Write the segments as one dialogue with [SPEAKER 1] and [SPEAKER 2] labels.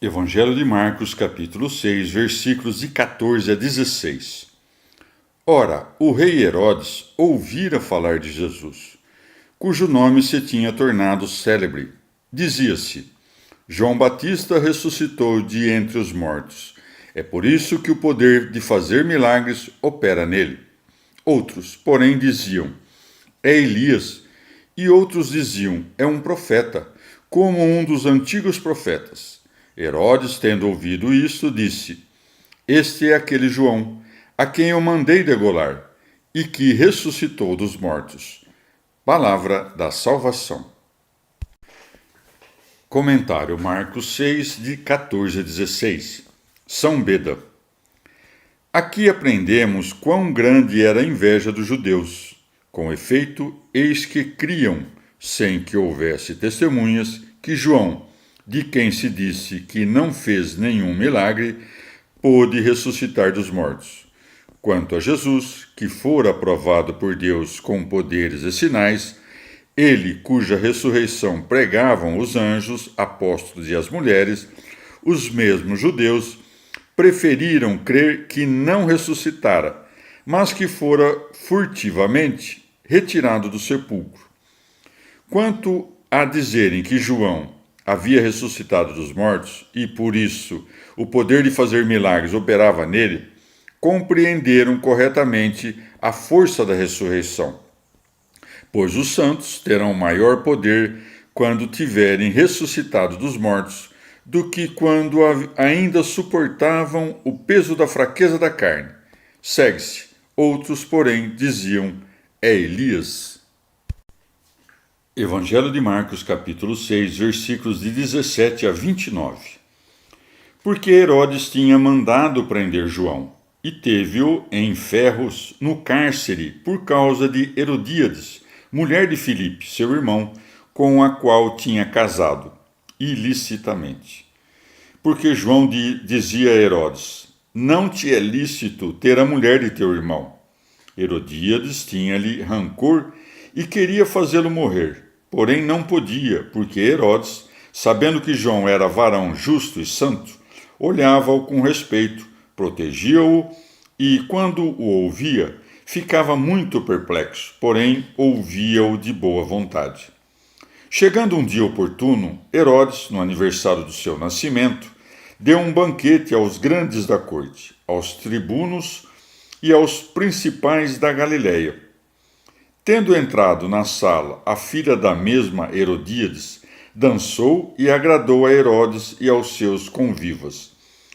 [SPEAKER 1] Evangelho de Marcos, capítulo 6, versículos de 14 a 16. Ora, o rei Herodes ouvira falar de Jesus, cujo nome se tinha tornado célebre. Dizia-se: João Batista ressuscitou de entre os mortos. É por isso que o poder de fazer milagres opera nele. Outros, porém, diziam: É Elias. E outros diziam: É um profeta, como um dos antigos profetas. Herodes, tendo ouvido isto, disse: Este é aquele João, a quem eu mandei degolar, e que ressuscitou dos mortos. Palavra da salvação. Comentário Marcos 6, de 14 a 16. São Beda. Aqui aprendemos quão grande era a inveja dos judeus. Com efeito, eis que criam, sem que houvesse testemunhas, que João, de quem se disse que não fez nenhum milagre, pôde ressuscitar dos mortos. Quanto a Jesus, que fora aprovado por Deus com poderes e sinais, ele, cuja ressurreição pregavam os anjos, apóstolos e as mulheres, os mesmos judeus, preferiram crer que não ressuscitara, mas que fora furtivamente retirado do sepulcro. Quanto a dizerem que João havia ressuscitado dos mortos e, por isso, o poder de fazer milagres operava nele, compreenderam corretamente a força da ressurreição, pois os santos terão maior poder quando tiverem ressuscitado dos mortos do que quando ainda suportavam o peso da fraqueza da carne. Segue-se. Outros, porém, diziam: É Elias. Evangelho de Marcos, capítulo 6, versículos de 17 a 29. Porque Herodes tinha mandado prender João, e teve-o em ferros no cárcere por causa de Herodíades, mulher de Filipe, seu irmão, com a qual tinha casado, ilicitamente. Porque João dizia a Herodes: Não te é lícito ter a mulher de teu irmão. Herodíades tinha-lhe rancor e queria fazê-lo morrer, porém não podia, porque Herodes, sabendo que João era varão justo e santo, olhava-o com respeito, protegia-o e, quando o ouvia, ficava muito perplexo, porém ouvia-o de boa vontade. Chegando um dia oportuno, Herodes, no aniversário do seu nascimento, deu um banquete aos grandes da corte, aos tribunos e aos principais da Galiléia. Tendo entrado na sala a filha da mesma Herodíades, dançou e agradou a Herodes e aos seus convivas.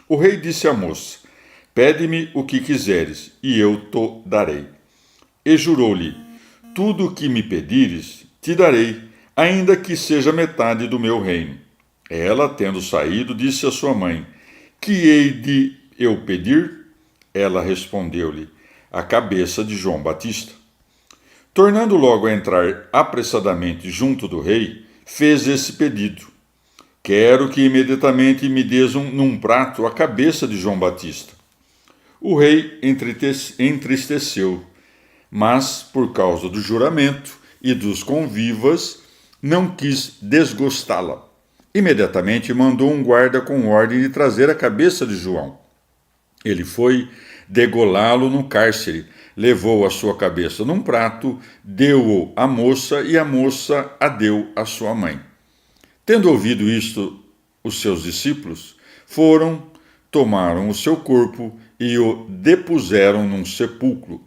[SPEAKER 1] O rei disse à moça: Pede-me o que quiseres, e eu te darei. E jurou-lhe: Tudo o que me pedires, te darei, ainda que seja metade do meu reino. Ela, tendo saído, disse à sua mãe: Que hei de eu pedir? Ela respondeu-lhe: A cabeça de João Batista. Tornando logo a entrar apressadamente junto do rei, fez esse pedido: Quero que imediatamente me des num prato a cabeça de João Batista. O rei entristeceu, mas, por causa do juramento e dos convivas, não quis desgostá-la. Imediatamente mandou um guarda com ordem de trazer a cabeça de João. Ele foi degolá-lo no cárcere, levou a sua cabeça num prato, deu-o à moça e a moça a deu à sua mãe. Tendo ouvido isto, os seus discípulos foram, tomaram o seu corpo e o depuseram num sepulcro.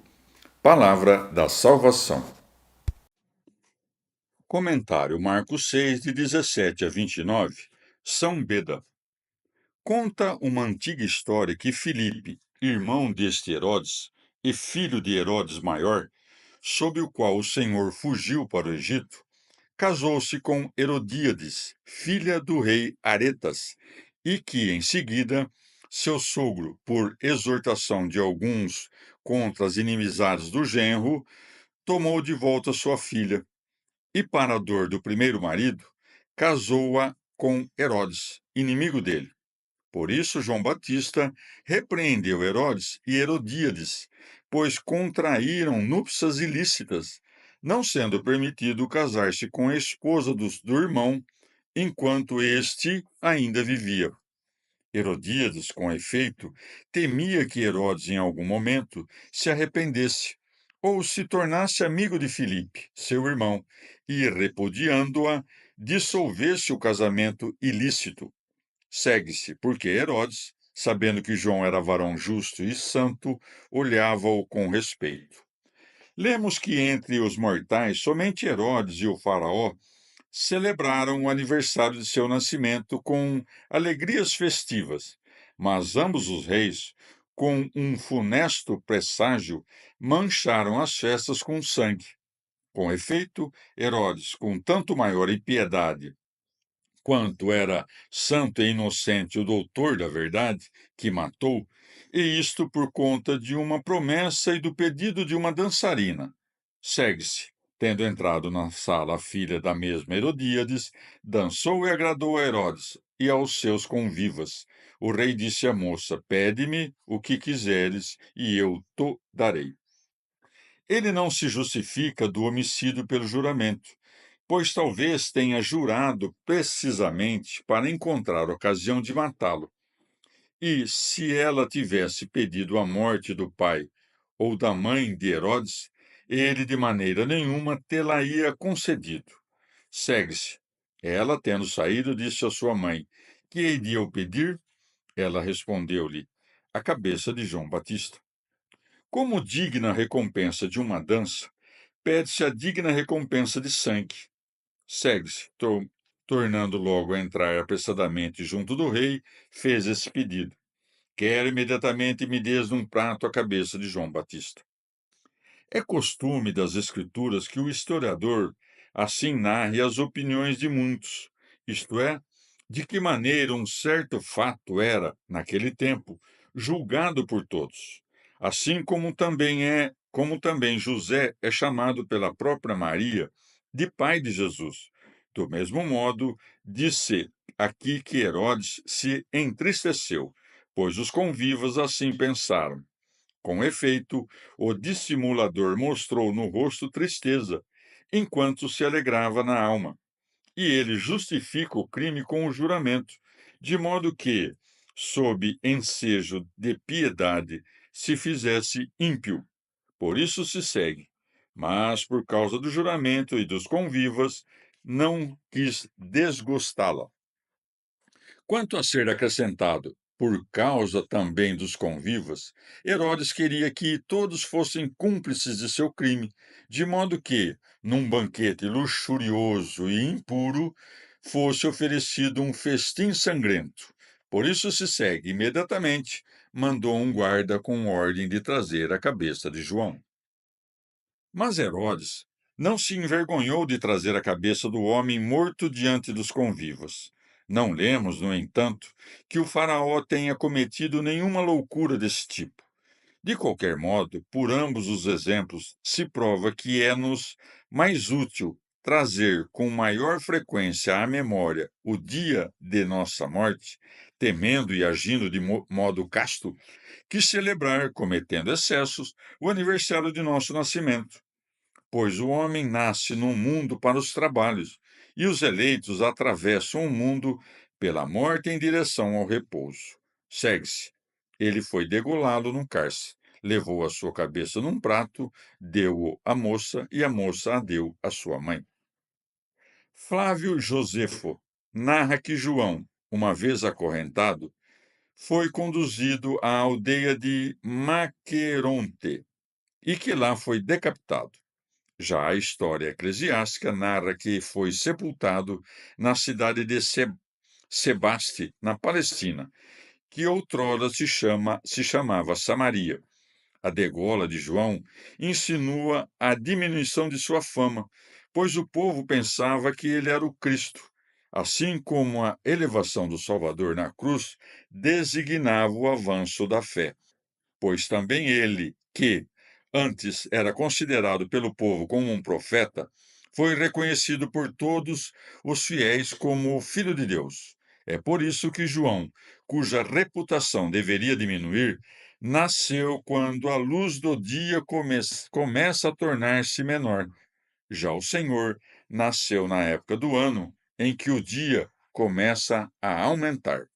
[SPEAKER 1] Palavra da salvação. Comentário Marcos 6, de 17 a 29. São Beda. Conta uma antiga história que Filipe, irmão deste Herodes e filho de Herodes Maior, sob o qual o Senhor fugiu para o Egito, casou-se com Herodíades, filha do rei Aretas, e que, em seguida, seu sogro, por exortação de alguns contra as inimizades do genro, tomou de volta sua filha, e, para a dor do primeiro marido, casou-a com Herodes, inimigo dele. Por isso, João Batista repreendeu Herodes e Herodíades, pois contraíram núpcias ilícitas, não sendo permitido casar-se com a esposa do irmão enquanto este ainda vivia. Herodíades, com efeito, temia que Herodes, em algum momento, se arrependesse ou se tornasse amigo de Filipe, seu irmão, e, repudiando-a, dissolvesse o casamento ilícito. Segue-se, porque Herodes, sabendo que João era varão justo e santo, olhava-o com respeito. Lemos que entre os mortais, somente Herodes e o faraó celebraram o aniversário de seu nascimento com alegrias festivas, mas ambos os reis, com um funesto presságio, mancharam as festas com sangue. Com efeito, Herodes, com tanto maior impiedade quanto era santo e inocente o doutor da verdade, que matou, e isto por conta de uma promessa e do pedido de uma dançarina. Segue-se. Tendo entrado na sala a filha da mesma Herodíades, dançou e agradou a Herodes e aos seus convivas. O rei disse à moça: Pede-me o que quiseres, e eu te darei. Ele não se justifica do homicídio pelo juramento, pois talvez tenha jurado precisamente para encontrar ocasião de matá-lo. E, se ela tivesse pedido a morte do pai ou da mãe de Herodes, ele de maneira nenhuma tê-la-ia concedido. Segue-se. Ela, tendo saído, disse à sua mãe: Que hei de eu pedir? Ela respondeu-lhe: A cabeça de João Batista. Como digna recompensa de uma dança, pede-se a digna recompensa de sangue. Segue-se, tornando logo a entrar apressadamente junto do rei, fez esse pedido. Quero imediatamente me des num prato a cabeça de João Batista. É costume das Escrituras que o historiador assim narre as opiniões de muitos, isto é, de que maneira um certo fato era, naquele tempo, julgado por todos. Assim como também José é chamado pela própria Maria de pai de Jesus. Do mesmo modo, disse aqui que Herodes se entristeceu, pois os convivas assim pensaram. Com efeito, o dissimulador mostrou no rosto tristeza, enquanto se alegrava na alma. E ele justifica o crime com o juramento, de modo que, sob ensejo de piedade, se fizesse ímpio. Por isso se segue. Mas, por causa do juramento e dos convivas, não quis desgostá-la. Quanto a ser acrescentado por causa também dos convivas, Herodes queria que todos fossem cúmplices de seu crime, de modo que, num banquete luxurioso e impuro, fosse oferecido um festim sangrento. Por isso se segue imediatamente, mandou um guarda com ordem de trazer a cabeça de João. Mas Herodes não se envergonhou de trazer a cabeça do homem morto diante dos convivas. Não lemos, no entanto, que o faraó tenha cometido nenhuma loucura desse tipo. De qualquer modo, por ambos os exemplos, se prova que é-nos mais útil trazer com maior frequência à memória o dia de nossa morte, temendo e agindo de modo casto, que celebrar, cometendo excessos, o aniversário de nosso nascimento. Pois o homem nasce no mundo para os trabalhos, e os eleitos atravessam o mundo pela morte em direção ao repouso. Segue-se. Ele foi degolá-lo num cárcere, levou a sua cabeça num prato, deu-o à moça, e a moça a deu à sua mãe. Flávio Josefo narra que João, uma vez acorrentado, foi conduzido à aldeia de Maqueronte e que lá foi decapitado. Já a história eclesiástica narra que foi sepultado na cidade de Sebaste, na Palestina, que outrora se chamava Samaria. A degola de João insinua a diminuição de sua fama, pois o povo pensava que ele era o Cristo, assim como a elevação do Salvador na cruz designava o avanço da fé, pois também ele, que antes era considerado pelo povo como um profeta, foi reconhecido por todos os fiéis como o Filho de Deus. É por isso que João, cuja reputação deveria diminuir, nasceu quando a luz do dia começa a tornar-se menor. Já o Senhor nasceu na época do ano em que o dia começa a aumentar.